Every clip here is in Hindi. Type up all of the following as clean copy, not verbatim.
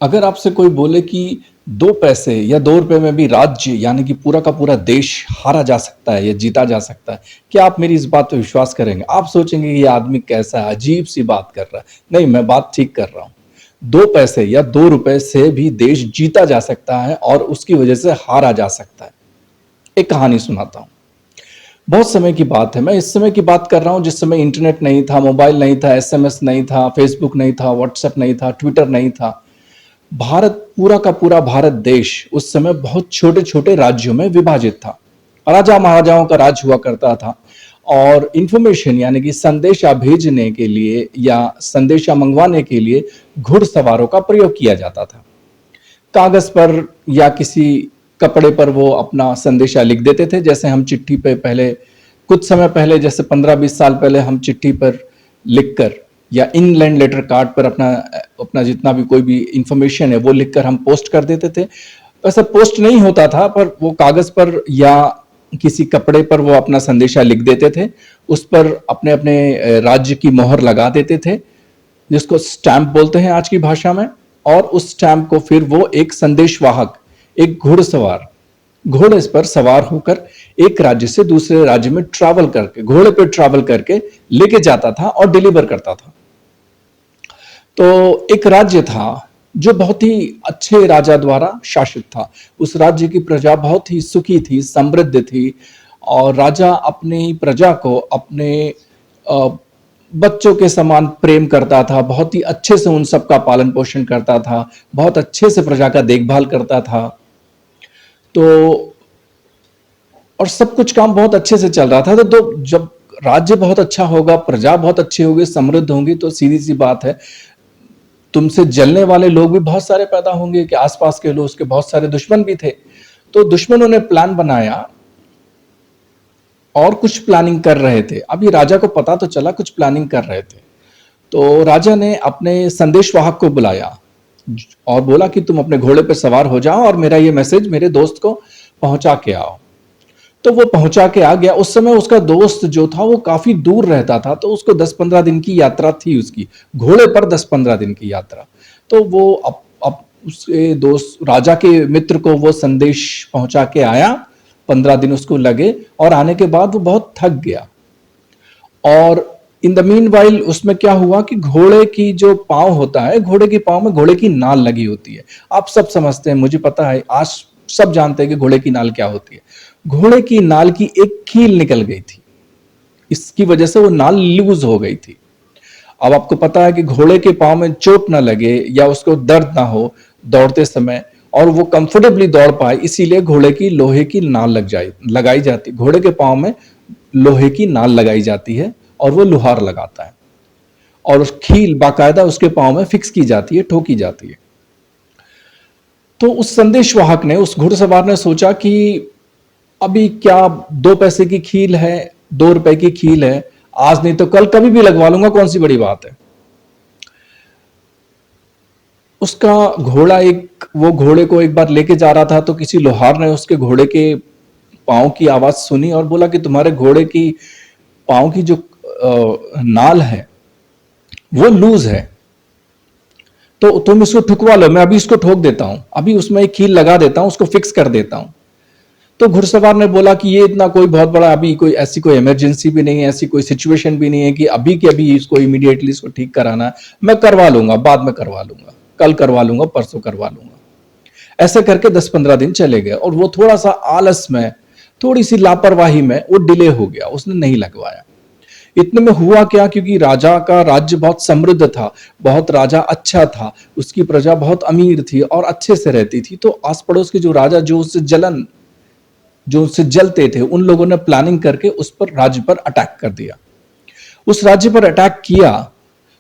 अगर आपसे कोई बोले कि 2 पैसे या 2 रुपए में भी राज्य यानी कि पूरा का पूरा देश हारा जा सकता है या जीता जा सकता है, क्या आप मेरी इस बात पे विश्वास करेंगे? आप सोचेंगे कि ये आदमी कैसा है, अजीब-सी बात कर रहा है। नहीं, मैं बात ठीक कर रहा हूँ। 2 पैसे या 2 रुपए से भी देश जीता जा सकता है और उसकी वजह से हारा जा सकता है। एक कहानी सुनाता हूँ। बहुत समय की बात है, मैं इस समय की बात कर रहा हूँ जिस समय इंटरनेट नहीं था, मोबाइल नहीं था, एसएमएस नहीं था, फेसबुक नहीं था, व्हाट्सएप नहीं था, ट्विटर नहीं था। भारत पूरा का पूरा भारत देश उस समय बहुत छोटे-छोटे राज्यों में विभाजित था। राजा-महाराजाओं का राज हुआ करता था और इंफॉर्मेशन यानी कि संदेशा भेजने के लिए या संदेशा मंगवाने के लिए घुड़सवारों का प्रयोग किया जाता था। कागज पर या किसी कपड़े पर वो अपना संदेशा लिख देते थे, जैसे हम चिट्ठी पे पहले कुछ समय पहले जैसे 15-20 साल पहले हम चिट्ठी पर लिखकर या इंग्लैंड लेटर कार्ड पर अपना अपना जितना भी कोई भी इंफॉर्मेशन है वो लिखकर हम पोस्ट कर देते थे। वैसे पोस्ट नहीं होता था पर वो कागज पर या किसी कपड़े पर वो अपना संदेशा लिख देते थे। उस पर अपने अपने राज्य की मोहर लगा देते थे, जिसको स्टैंप बोलते हैं आज की भाषा में। और उस स्टैंप को फिर वो एक संदेशवाहक, एक घुड़सवार घोड़े पर सवार होकर एक राज्य से दूसरे राज्य में ट्रैवल करके, घोड़े पे ट्रैवल करके लेके जाता था और डिलीवर करता था। तो एक राज्य था जो बहुत ही अच्छे राजा द्वारा शासित था। उस राज्य की प्रजा बहुत ही सुखी थी, समृद्ध थी और राजा अपनी प्रजा को अपने बच्चों के समान प्रेम करता था, बहुत ही अच्छे से उन सबका पालन पोषण करता था, बहुत अच्छे से प्रजा का देखभाल करता था। तो और सब कुछ काम बहुत अच्छे से चल रहा था। तो जब राज्य बहुत अच्छा होगा, प्रजा बहुत अच्छी होगी, समृद्ध होंगी, तो सीधी सी बात है तुमसे जलने वाले लोग भी बहुत सारे पैदा होंगे कि आसपास के लोग, उसके बहुत सारे दुश्मन भी थे। तो दुश्मनों ने प्लान बनाया और कुछ प्लानिंग कर रहे थे। अभी राजा को पता तो चला कुछ प्लानिंग कर रहे थे। तो राजा ने अपने संदेशवाहक को बुलाया और बोला कि तुम अपने घोड़े पर सवार हो जाओ और मेरा ये मैसेज मेरे दोस्त को पहुंचा के आओ। तो वो पहुंचा के आ गया। उस समय उसका दोस्त जो था वो काफी दूर रहता था, तो उसको 10-15 दिन की यात्रा थी, उसकी घोड़े पर 10-15 दिन की यात्रा। तो वो अब उसके दोस्त राजा के मित्र को वो संदेश पहुंचा के आया। 15 दिन उसको लगे और आने के बाद वो बहुत थक गया। और इन द मीन वाइल उसमें क्या हुआ कि घोड़े की जो पांव होता है, घोड़े के पांव में घोड़े की नाल लगी होती है। आप सब समझते हैं, मुझे पता है, आज सब जानते हैं कि घोड़े की नाल क्या होती है। घोड़े की नाल की एक कील निकल गई थी, इसकी वजह से वो नाल लूज हो गई थी। अब आपको पता है कि घोड़े के पांव में चोट ना लगे या उसको दर्द ना हो दौड़ते समय और वो कंफर्टेबली दौड़ पाए, इसीलिए घोड़े की लोहे की नाल लगाई जाती। घोड़े के पांव में लोहे की नाल लगाई जाती है और वो लुहार लगाता है और उस कील बाकायदा उसके पांव में फिक्स की जाती है, ठोकी जाती है। तो उस संदेशवाहक ने, उस घुड़सवार ने सोचा कि अभी क्या 2 पैसे की कील है, 2 रुपए की कील है, आज नहीं तो कल कभी भी लगवा लूंगा, कौन सी बड़ी बात है। उसका घोड़ा वो घोड़े को एक बार लेके जा रहा था तो किसी लोहार ने उसके घोड़े के पांव की आवाज सुनी और बोला कि तुम्हारे घोड़े की पांव की जो नाल है वो लूज है, तो तुम इसको ठुकवा लो, मैं अभी इसको ठोक देता हूं, अभी उसमें एक कील लगा देता हूं, उसको फिक्स कर देता हूं। तो घुड़सवार ने बोला कि ये इतना कोई बहुत बड़ा अभी कोई ऐसी कोई इमरजेंसी भी नहीं है, ऐसी कोई सिचुएशन भी नहीं है कि अभी के अभी इसको इमीडिएटली इसको ठीक कराना है, मैं करवा लूंगा, बाद में करवा लूंगा, कल करवा लूंगा, परसों करवा लूंगा। ऐसे करके 10-15 दिन चले गए और वो थोड़ा सा आलस में, थोड़ी सी लापरवाही में वो डिले हो गया, उसने नहीं लगवाया। इतने में हुआ क्या, क्योंकि राजा का राज्य बहुत समृद्ध था, बहुत राजा अच्छा था, उसकी प्रजा बहुत अमीर थी और अच्छे से रहती थी। तो आस पड़ोस के जो राजा जो उससे जलते थे, उन लोगों ने प्लानिंग करके उस पर राज्य पर अटैक कर दिया। उस राज्य पर अटैक किया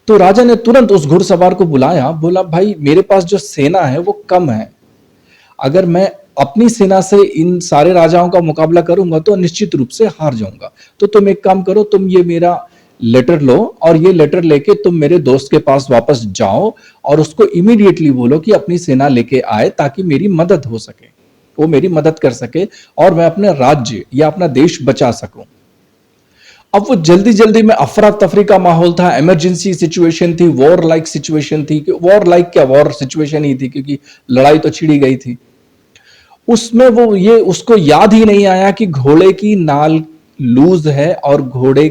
तो राजा ने तुरंत उस घुड़सवार को बुलाया, बोला भाई मेरे पास जो सेना है वो कम है, अगर मैं अपनी सेना से इन सारे राजाओं का मुकाबला करूंगा तो निश्चित रूप से हार जाऊंगा। तो तुम एक काम करो, तुम ये मेरा लेटर लो और ये लेटर लेके तुम मेरे दोस्त के पास वापस जाओ और उसको इमीडिएटली बोलो कि अपनी सेना लेके आए ताकि मेरी मदद हो सके, वो मेरी मदद कर सके और मैं अपने राज्य या अपना देश बचा सकूं। अब वो जल्दी-जल्दी में अफरा-तफरी का माहौल था, इमरजेंसी सिचुएशन थी, वॉर लाइक सिचुएशन थी, वॉर लाइक क्या, वॉर सिचुएशन ही थी क्योंकि लड़ाई तो छिड़ी गई थी। उसमें वो ये उसको याद ही नहीं आया कि घोड़े की नाल लूज है और घोड़े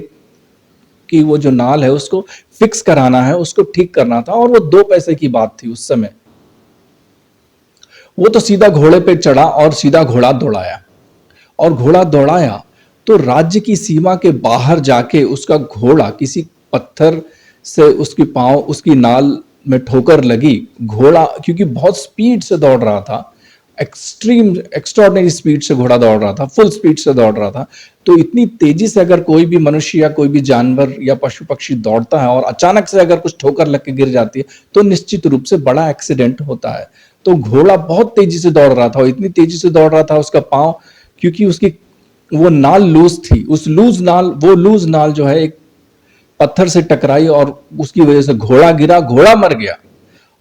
की वो जो नाल है उसको फिक्स कराना है, उसको ठीक करना था, और वो 2 पैसे की बात थी उस समय। वो तो सीधा घोड़े पे चढ़ा और सीधा घोड़ा दौड़ाया, और घोड़ा दौड़ाया तो राज्य की सीमा के बाहर जाके उसका घोड़ा किसी पत्थर से उसकी पांव उसकी नाल में ठोकर लगी। घोड़ा क्योंकि बहुत स्पीड से दौड़ रहा था, एक्सट्रीम एक्स्ट्रॉर्डिनरी स्पीड से घोड़ा दौड़ रहा था, फुल स्पीड से दौड़ रहा था, तो इतनी तेजी से अगर कोई भी मनुष्य या कोई भी जानवर या पशु पक्षी दौड़ता है और अचानक से अगर कुछ ठोकर लग के गिर जाती है तो निश्चित रूप से बड़ा एक्सीडेंट होता है। तो घोड़ा बहुत तेजी से दौड़ रहा था, और इतनी तेजी से दौड़ रहा था उसका पांव, क्योंकि उसकी वो नाल लूज थी, उस लूज नाल जो है एक पत्थर से टकराई और उसकी वजह से घोड़ा गिरा, घोड़ा मर गया।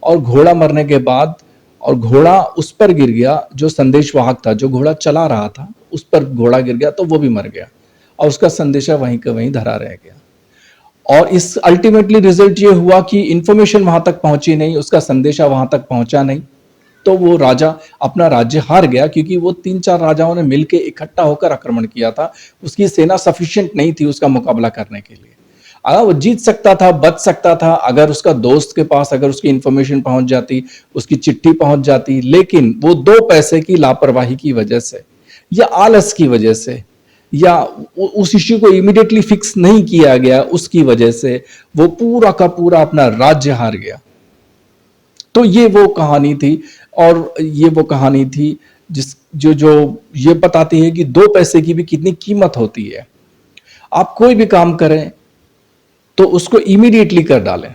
और घोड़ा मरने के बाद और घोड़ा उस पर गिर गया जो संदेशवाहक था, जो घोड़ा चला रहा था उस पर घोड़ा गिर गया तो वो भी मर गया, और उसका संदेशा वहीं का वहीं धरा रह गया। और इस अल्टीमेटली रिजल्ट ये हुआ कि इंफॉर्मेशन वहां तक पहुंची नहीं, उसका संदेशा वहां तक पहुंचा नहीं, तो वो राजा अपना राज्य हार गया, क्योंकि वो 3-4 राजाओं ने मिलकर इकट्ठा होकर आक्रमण किया था। उसकी सेना सफिशिएंट नहीं थी उसका मुकाबला करने के लिए। अगर वो जीत सकता था, बच सकता था, अगर उसका दोस्त के पास अगर उसकी इंफॉर्मेशन पहुंच जाती, उसकी चिट्ठी पहुंच जाती, लेकिन वो 2 पैसे की लापरवाही की वजह से या आलस की वजह से या उस इश्यू को इमीडिएटली फिक्स नहीं किया गया, उसकी वजह से वो पूरा का पूरा अपना राज्य हार गया। तो ये वो कहानी थी, और ये वो कहानी थी जिस जो जो ये बताती है कि 2 पैसे की भी कितनी कीमत होती है। आप कोई भी काम करें तो उसको इमीडिएटली कर डालें।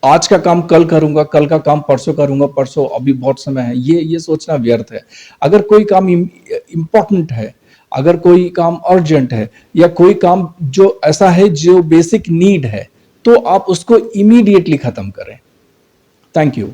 आज का काम कल करूंगा, कल का काम परसों करूंगा, परसों अभी बहुत समय है, ये सोचना व्यर्थ है। अगर कोई काम इंपॉर्टेंट है, अगर कोई काम अर्जेंट है, या कोई काम जो ऐसा है जो बेसिक नीड है, तो आप उसको इमीडिएटली खत्म करें। Thank you.